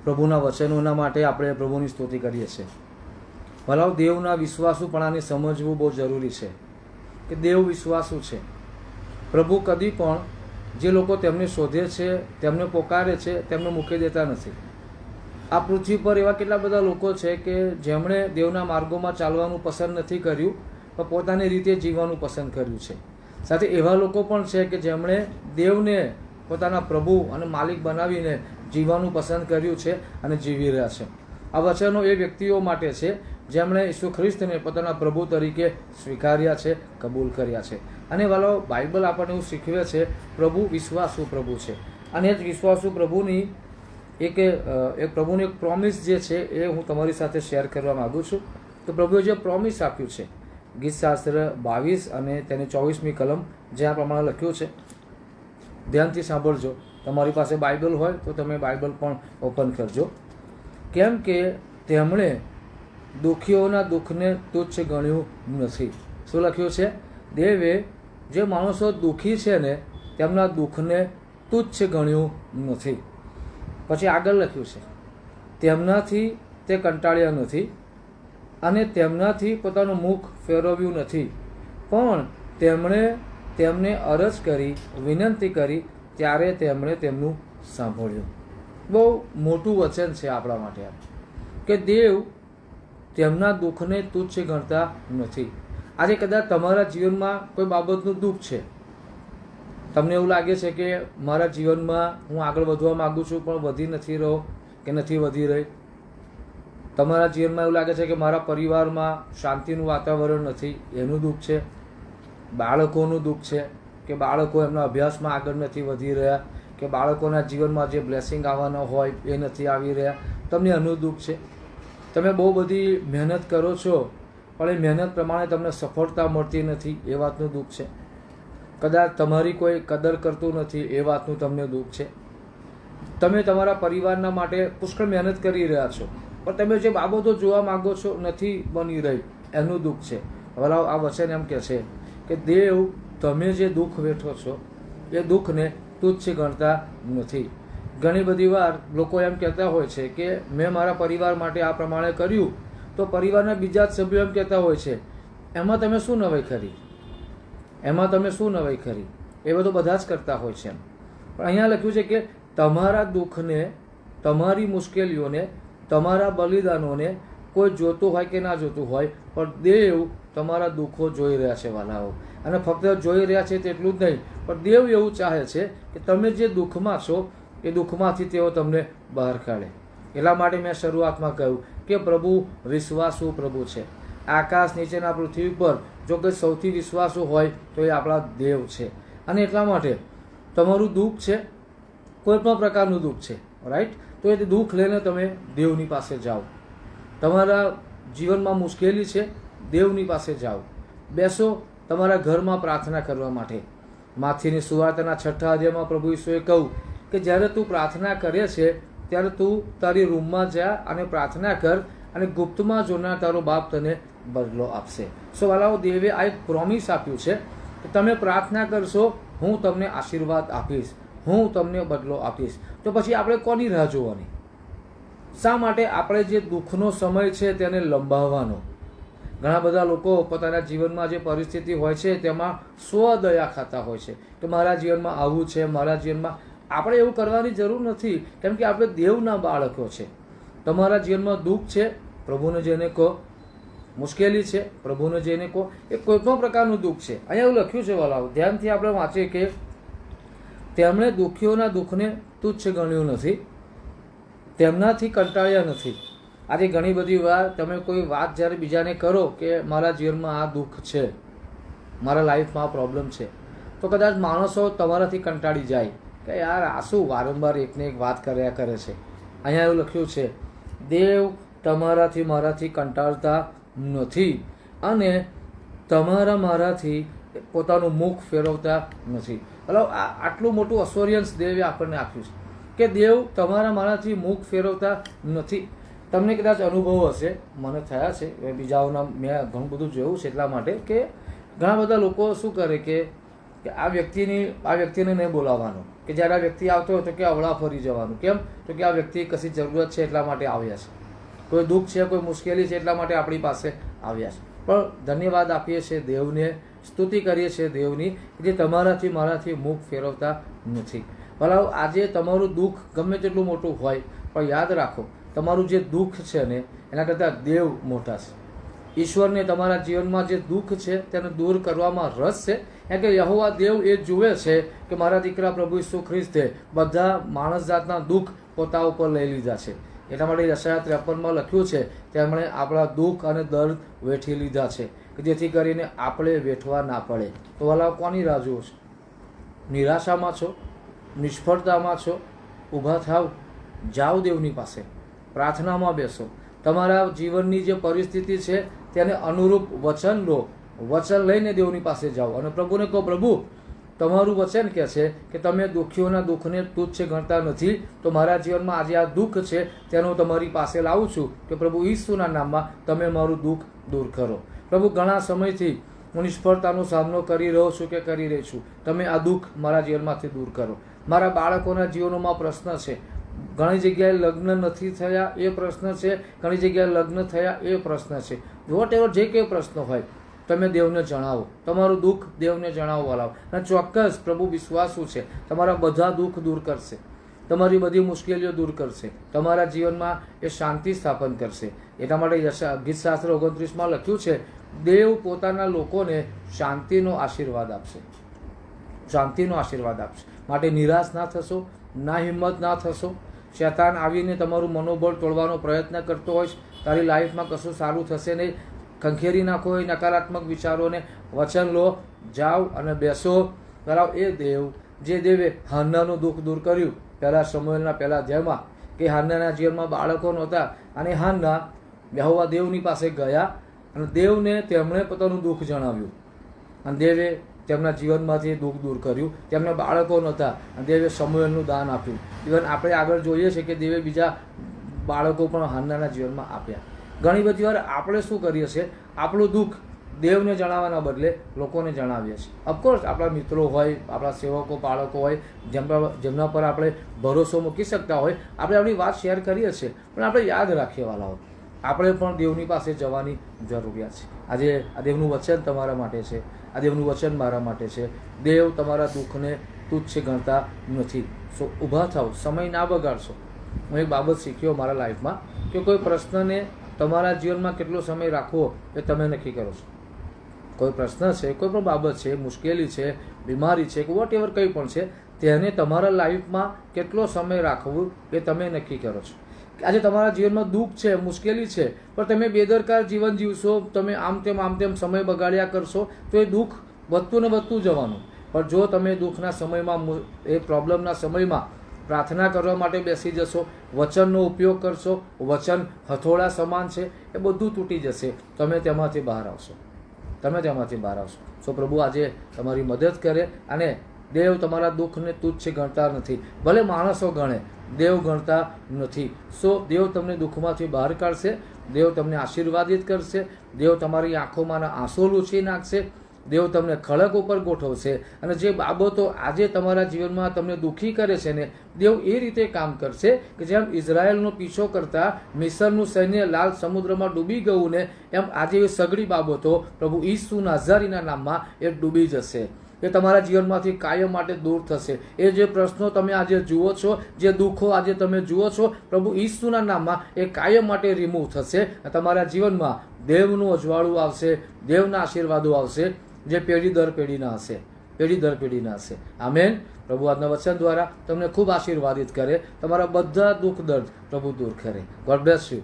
પ્રભુના વચનોના માટે આપણે પ્રભુની સ્તુતિ કરીએ છીએ. ભલાવ દેવના વિશ્વાસુપણાને સમજવું બહુ જરૂરી છે કે દેવ વિશ્વાસુ છે. પ્રભુ કદી પણ જે લોકો તેમને શોધે છે, તેમને પોકારે છે, તેમને મૂકી દેતા નથી. આ પૃથ્વી પર એવા કેટલા બધા લોકો છે કે જેમણે દેવના માર્ગોમાં ચાલવાનું પસંદ નથી કર્યું, પણ પોતાની રીતે જીવવાનું પસંદ કર્યું છે. સાથે એવા લોકો પણ છે કે જેમણે દેવને પોતાના પ્રભુ અને માલિક બનાવીને જીવવાનું પસંદ કર્યું છે અને જીવી રહ્યા છે. આ વચનો એ વ્યક્તિઓ માટે છે જેમણે ઈસુ ખ્રિસ્તને પોતાના પ્રભુ તરીકે સ્વીકાર્યા છે, કબૂલ કર્યા છે. અને વાલો બાઇબલ આપણને એવું શીખવે છે, પ્રભુ વિશ્વાસુ પ્રભુ છે. અને એ જ વિશ્વાસુ પ્રભુની એક પ્રભુની એક પ્રોમિસ જે છે એ હું તમારી સાથે શેર કરવા માગું છું. તો પ્રભુએ જે પ્રોમિસ આપ્યું છે, ગીતશાસ્ત્ર 22 અને તેની 24મી કલમ જે આ પ્રમાણે લખ્યું છે, ધ્યાનથી સાંભળજો. તમારી પાસે બાઇબલ હોય તો તમે બાઇબલ પણ ઓપન કરજો. કેમ કે તેમણે દુઃખીઓના દુઃખને તુચ્છ ગણ્યું નથી. શું લખ્યું છે? દેવે જે માણસો દુઃખી છે ને તેમના દુઃખને તુચ્છ ગણ્યું નથી. પછી આગળ લખ્યું છે, તેમનાથી તે કંટાળ્યા નથી અને તેમનાથી પોતાનું મુખ ફેરવ્યું નથી, પણ તેમણે તેમને અરજ કરી, વિનંતી કરી, ત્યારે તેમણે તેમનું સાંભળ્યું. બહુ મોટું વચન છે આપણા માટે કે દેવ તેમના દુઃખને તુચ્છ ગણતા નથી. આજે કદાચ તમારા જીવનમાં કોઈ બાબતનું દુઃખ છે, તમને એવું લાગે છે કે મારા જીવનમાં હું આગળ વધવા માગું છું પણ વધી નથી રહ્યો કે નથી વધી રહી. તમારા જીવનમાં એવું લાગે છે કે મારા પરિવારમાં શાંતિનું વાતાવરણ નથી, એનું દુઃખ છે. બાળકોનું દુઃખ છે કે બાળકો એમના અભ્યાસમાં આગળ નથી વધી રહ્યા, કે બાળકોના જીવનમાં જે બ્લેસિંગ આવવાના હોય એ નથી આવી રહ્યા, તમને એનું દુઃખ છે. તમે બહુ બધી મહેનત કરો છો પણ એ મહેનત પ્રમાણે તમને સફળતા મળતી નથી, એ વાતનું દુઃખ છે. કદાચ તમારી કોઈ કદર કરતું નથી, એ વાતનું તમને દુઃખ છે. તમે તમારા પરિવારના માટે પુષ્કળ મહેનત કરી રહ્યા છો પણ તમે જે બાબતો જોવા માગો છો નથી બની રહી, એનું દુઃખ છે. વલાવ આ વચન એમ કહે છે કે દેવ તમે જે દુઃખ વેઠો છો એ દુઃખને તુચ્છ ગણતા નથી. ઘણી બધી વાર લોકો એમ કહેતા હોય છે કે મેં મારા પરિવાર માટે આ પ્રમાણે કર્યું, તો પરિવારના બીજા જ સભ્યો એમ કહેતા હોય છે એમાં તમે શું નવાઈ કરી, એમાં તમે શું નવાઈ કરી. એ બધું બધા જ કરતા હોય છે. પણ અહીંયા લખ્યું છે કે તમારા દુઃખને, તમારી મુશ્કેલીઓને, તમારા બલિદાનોને કોઈ જોતું હોય કે ના જોતું હોય, પણ દેવ તમારા દુઃખો જોઈ રહ્યા છે વાલાઓ. અને ફક્ત જોઈ રહ્યા છે તેટલું જ નહીં, પણ દેવ એવું ચાહે છે કે તમે જે દુઃખમાં છો એ દુઃખમાંથી તેઓ તમને બહાર કાઢે. એટલા માટે મેં શરૂઆતમાં કહ્યું કે પ્રભુ વિશ્વાસુ પ્રભુ છે. આકાશ નીચેના પૃથ્વી પર જો કોઈ સૌથી વિશ્વાસુ હોય તો એ આપણા દેવ છે. અને એટલા માટે તમારું દુઃખ છે, કોઈ પણ પ્રકારનું દુઃખ છે, રાઈટ, તો એ દુઃખ લઈને તમે દેવની પાસે જાઓ. તમારા જીવનમાં મુશ્કેલી છે, દેવની પાસે જાઓ. બેસો તમારા ઘરમાં પ્રાર્થના કરવા માટે. માથીની સુવાર્તાના 6 અધ્યાયમાં પ્રભુ ઈસુએ કહ્યું કે જ્યારે તું પ્રાર્થના કરે છે ત્યારે તું તારી રૂમમાં જા અને પ્રાર્થના કર, અને ગુપ્તમાં જોનાર તારો બાપ તને બદલો આપશે. સો વાલાઓ, દેવે આ એક પ્રોમિસ આપ્યું છે કે તમે પ્રાર્થના કરશો, હું તમને આશીર્વાદ આપીશ, હું તમને બદલો આપીશ. તો પછી આપણે કોની રાહ જોવાની? શા માટે આપણે જે દુઃખનો સમય છે તેને લંબાવવાનો? ઘણા બધા લોકો પોતાના જીવનમાં જે પરિસ્થિતિ હોય છે તેમાં સ્વદયા ખાતા હોય છે કે મારા જીવનમાં આવું છે, મારા જીવનમાં. આપણે એવું કરવાની જરૂર નથી, કેમ કે આપણે દેવના બાળકો છે. તમારા જીવનમાં દુઃખ છે, પ્રભુને જેને કહો. મુશ્કેલી છે, પ્રભુને જેને કહો. એ કોઈ પણ પ્રકારનું દુઃખ છે. અહીંયા એવું લખ્યું છે વાલાઓ, ધ્યાનથી આપણે વાંચીએ કે તેમણે દુઃખીઓના દુઃખને તુચ્છ ગણ્યું નથી, તેમનાથી કંટાળ્યા નથી. આજે ઘણી બધી વાર તમે કોઈ વાત જ્યારે બીજાને કરો કે મારા જીવનમાં આ દુઃખ છે, મારા લાઈફમાં આ પ્રોબ્લેમ છે, તો કદાચ માણસો તમારાથી કંટાળી જાય કે યાર આ શું વારંવાર એકને એક વાત કર્યા કરે છે. અહીંયા એવું લખ્યું છે, દેવ તમારાથી મારાથી કંટાળતા નથી અને તમારા મારાથી પોતાનું મુખ ફેરવતા નથી. મતલબ આટલું મોટું અશ્યોરન્સ દેવે આપણને આપ્યું છે કે દેવ તમારા મારાથી મુખ ફેરવતા નથી. તમને કદાચ અનુભવ હશે, મને થયા છે, બીજાઓના મેં ઘણું બધું જોયું છે, એટલા માટે કે ઘણા બધા લોકો શું કરે કે કે આ વ્યક્તિને નહીં બોલાવવાનો, કે જ્યારે આ વ્યક્તિ આવતો હોય તો કે અવળા ફરી જવાનું. કેમ? તો કે આ વ્યક્તિ કશી જરૂરત છે એટલા માટે આવ્યા છે, કોઈ દુઃખ છે, કોઈ મુશ્કેલી છે એટલા માટે આપણી પાસે આવ્યા છે. પણ ધન્યવાદ આપીએ છીએ દેવને, સ્તુતિ કરીએ છીએ દેવની, જે તમારાથી મારાથી મુખ ફેરવતા નથી. ભલા આજે તમારું દુઃખ ગમે તેટલું મોટું હોય, પણ યાદ રાખો તમારું જે દુઃખ છે ને એના કરતાં દેવ મોટા છે. ઈશ્વરને તમારા જીવનમાં જે દુઃખ છે તેને દૂર કરવામાં રસ છે. કારણ કે યહોવા દેવ એ જુએ છે કે મારા દીકરા પ્રભુ ઈસુ ખ્રિસ્તે બધા માણસ જાતના દુઃખ પોતા ઉપર લઈ લીધા છે. એટલા માટે યશાયા 53માં લખ્યું છે તેમણે આપણા દુઃખ અને દર્દ વેઠી લીધા છે, કે જેથી કરીને આપણે વેઠવા ના પડે. તો વાલા કોની રાહ જુઓ છો? નિરાશામાં છો, નિષ્ફળતામાં છો? ઊભા થાવ, જાઓ દેવની પાસે, પ્રાર્થનામાં બેસો, તમારા જીવનની જે પરિસ્થિતિ છે તેને અનુરૂપ વચન લો, વચન લઈને દેવની પાસે જાઓ અને પ્રભુને કહો, પ્રભુ તમારું વચન કહે છે કે તમે દુઃખીઓના દુઃખને તુચ્છ ગણતા નથી, તો મારા જીવનમાં આજે આ દુઃખ છે તેનો તમારી પાસે લાવું છું કે પ્રભુ ઈસુના નામમાં તમે મારું દુઃખ દૂર કરો. પ્રભુ ઘણા સમયથી હું નિષ્ફળતાનો સામનો કરી રહ્યો છું કે કરી રહી છું, તમે આ દુઃખ મારા જીવનમાંથી દૂર કરો. મારા બાળકોના જીવનોમાં પ્રશ્ન છે, ઘણી જગ્યાએ લગ્ન નથી થયા એ પ્રશ્ન છે, ઘણી જગ્યાએ લગ્ન થયા એ પ્રશ્ન છે. વોટ એવર જે કંઈ પ્રશ્ન હોય તમે દેવને જણાવો, તમારું દુઃખ દેવને જણાવો વાલાવો, અને ચોક્કસ પ્રભુ વિશ્વાસુ છે તમારા બધા દુઃખ દૂર કરશે, તમારી બધી મુશ્કેલીઓ દૂર કરશે, તમારા જીવનમાં એ શાંતિ સ્થાપન કરશે. એટલા માટે ગીતશાસ્ત્ર 29માં લખ્યું છે, દેવ પોતાના લોકોને શાંતિનો આશીર્વાદ આપશે, શાંતિનો આશીર્વાદ આપશે. માટે નિરાશ ના થશો, ના હિંમત ના થશો. શૈતાન આવીને તમારું મનોબળ તોડવાનો પ્રયત્ન કરતો હોય, તારી લાઈફમાં કશું સારું થશે નહીં, ખંખેરી નાખો એ નકારાત્મક વિચારોને. વચન લો, જાઓ અને બેસો. બરાબર એ દેવ જે દેવે હાન્નાનું દુઃખ દૂર કર્યું પહેલા સમુએલના પહેલા અધ્યાયમાં, કે હાન્નાના જીવનમાં બાળકો નહોતા અને હાન્ના યહોવા દેવની પાસે ગયા અને દેવને તેમણે પોતાનું દુઃખ જણાવ્યું અને દેવે તેમના જીવનમાંથી દુઃખ દૂર કર્યું. તેમને બાળકો નહોતા અને દેવે સમુએલનું દાન આપ્યું. ઇવન આપણે આગળ જોઈએ છીએ કે દેવે બીજા બાળકો પણ હાન્નાના જીવનમાં આપ્યા. ઘણી બધી વાર આપણે શું કરીએ છીએ, આપણું દુઃખ દેવને જણાવવાના બદલે લોકોને જણાવીએ છીએ. ઓફકોર્સ આપણા મિત્રો હોય, આપણા સેવકો બાળકો હોય, જેમના પર આપણે ભરોસો મૂકી શકતા હોય, આપણે આપણી વાત શેર કરીએ છીએ, પણ આપણે યાદ રાખીએ વાલાઓ, આપણે પણ દેવની પાસે જવાની જરૂરિયાત છે. આજે આ દેવનું વચન તમારા માટે છે, આ દેવનું વચન મારા માટે છે. દેવ તમારા દુઃખને તુચ્છ ગણતા નથી. સો ઊભા થાવ, સમય ના બગાડશો. હું એક બાબત શીખ્યો મારા લાઈફમાં કે કોઈ પ્રશ્નને તમારા જીવનમાં કેટલો સમય રાખવો એ તમે નક્કી કરો છો. કોઈ પ્રશ્ન છે, કોઈ પણ બાબત છે, મુશ્કેલી છે, બીમારી છે, કે વોટ એવર કંઈ પણ છે, તેને તમારા લાઈફમાં કેટલો સમય રાખવું એ તમે નક્કી કરો છો. આજે તમારા જીવનમાં દુઃખ છે, મુશ્કેલી છે, પણ તમે બેદરકાર જીવન જીવશો, તમે આમ તેમ સમય બગાડ્યા કરશો તો એ દુઃખ વધતું ને વધતું જવાનું. પણ જો તમે દુઃખના સમયમાં, એ પ્રોબ્લેમના સમયમાં પ્રાર્થના કરવા માટે બેસી જશો, વચનનો ઉપયોગ કરશો, વચન હથોડા સમાન છે, એ બધું તૂટી જશે, તમે તેમાંથી બહાર આવશો, તમે તેમાંથી બહાર આવશો. સો પ્રભુ આજે તમારી મદદ કરે. અને દેવ તમારા દુઃખને તુચ્છ ગણતા નથી, ભલે માણસો ગણે, દેવ ગણતા નથી. સો દેવ તમને દુઃખમાંથી બહાર કાઢશે, દેવ તમને આશીર્વાદિત કરશે, દેવ તમારી આંખોમાંના આંસુ લૂછી નાખશે, દેવ તમને ખડક ઉપર ગોઠવશે. અને જે બાબતો આજે તમારા જીવનમાં તમને દુઃખી કરે છે ને, દેવ એ રીતે કામ કરશે કે જેમ ઇઝરાયલનો પીછો કરતા મિસરનું સૈન્ય લાલ સમુદ્રમાં ડૂબી ગયું ને, એમ આજે એ સગળી બાબતો પ્રભુ ઈસુ નાઝારીના નામમાં એ ડૂબી જશે. એ તમારા જીવનમાંથી કાયમ માટે દૂર થશે. એ જે પ્રશ્નો તમે આજે જુઓ છો, જે દુઃખો આજે તમે જુઓ છો, પ્રભુ ઈસુના નામમાં એ કાયમ માટે રિમૂવ થશે. તમારા જીવનમાં દેવનું અજવાળું આવશે, દેવના આશીર્વાદો આવશે, જે પેઢી દર પેઢીના હશે, પેઢી દર પેઢીના હશે. આમેન. પ્રભુ આજના વચન દ્વારા તમને ખૂબ આશીર્વાદિત કરે, તમારા બધા દુઃખ દર્દ પ્રભુ દૂર કરે. God bless you.